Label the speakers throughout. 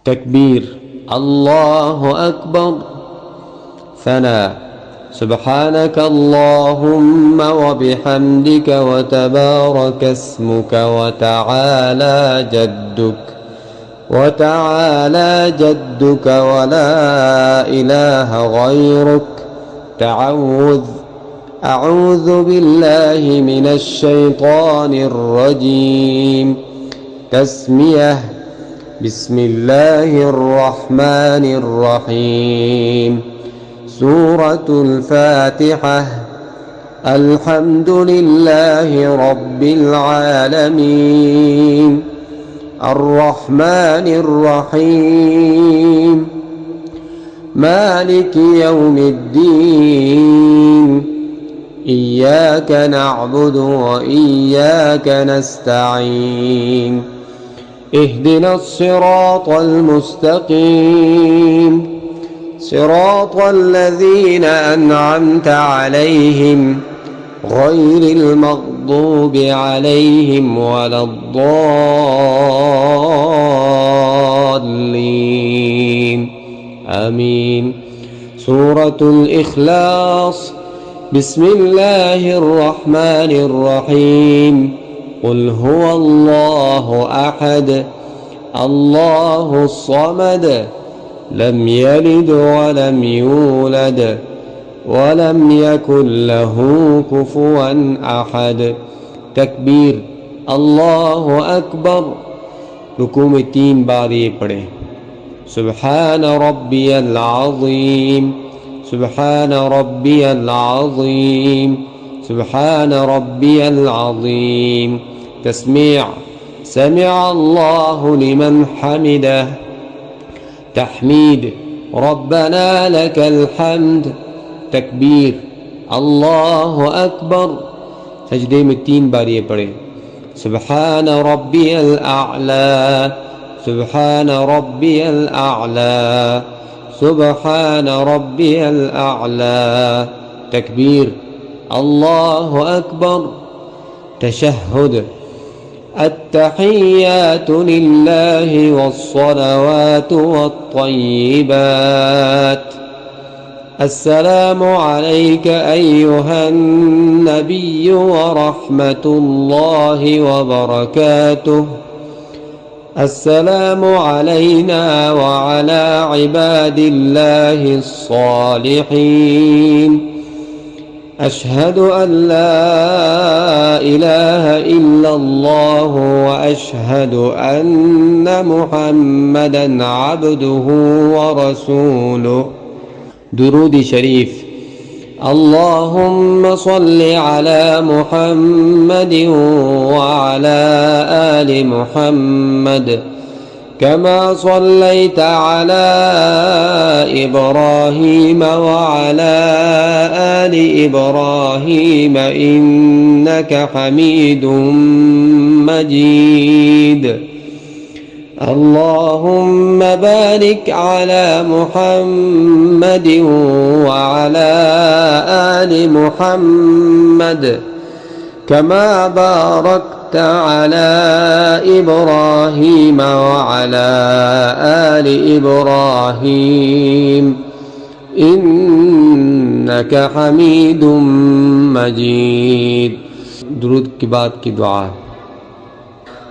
Speaker 1: تكبير الله أكبر. ثناء سبحانك اللهم وبحمدك وتبارك اسمك وتعالى جدك ولا إله غيرك. تعوذ أعوذ بالله من الشيطان الرجيم. تسمية بسم الله الرحمن الرحيم. سورة الفاتحة. الحمد لله رب العالمين الرحمن الرحيم مالك يوم الدين. إياك نعبد وإياك نستعين. اهدنا الصراط المستقيم صراط الذين أنعمت عليهم غير المغضوب عليهم ولا الضالين آمين. سورة الإخلاص. بسم الله الرحمن الرحيم. قل هو الله أحد الله الصمد لم يلد ولم يولد ولم يكن له كفوا أحد. تکبیر اللہ اکبر. رکوع میں 3 بار یہ پڑھیں. سبحان ربی العظیم سبحان ربی العظیم سبحان ربی العظیم. تسمیع سمع اللہ لمن حمده. تحمید ربنا لك الحمد. تکبیر اللہ اکبر. سجدے میں 3 بار یہ پڑھیں. سبحان ربی الاعلی سبحان ربی الاعلی سبحان ربی الاعلی. تکبیر اللہ اکبر. تشہد التحيات لله والصلوات والطيبات. السلام عليك أيها النبي ورحمة الله وبركاته. السلام علينا وعلى عباد الله الصالحين. أشهد أن لا إله إلا الله وأشهد أن محمدا عبده ورسوله. درود شریف. اللهم صل على محمد وعلى آل محمد كما صليت على إبراهيم وعلى آل إبراهيم إنك حميد مجيد. اللهم بارك على محمد وعلى آل محمد كما باركت على إبراهيم وعلى آل إبراهيم إنك حميد مجيد. درود کے بعد کی دعا.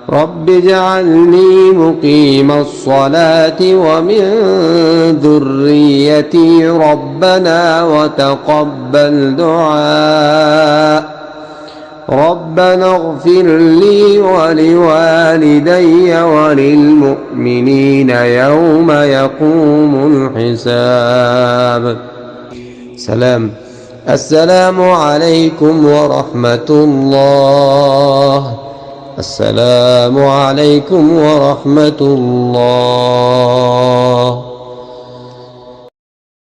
Speaker 1: رب اجعلني مقيم الصلاة ومن ذريتي ربنا وتقبل دعاء. ربنا اغفر لي ولوالدي وللمؤمنين يوم يقوم الحساب. سلام. السلام عليكم ورحمة الله. السلام عليكم ورحمة الله.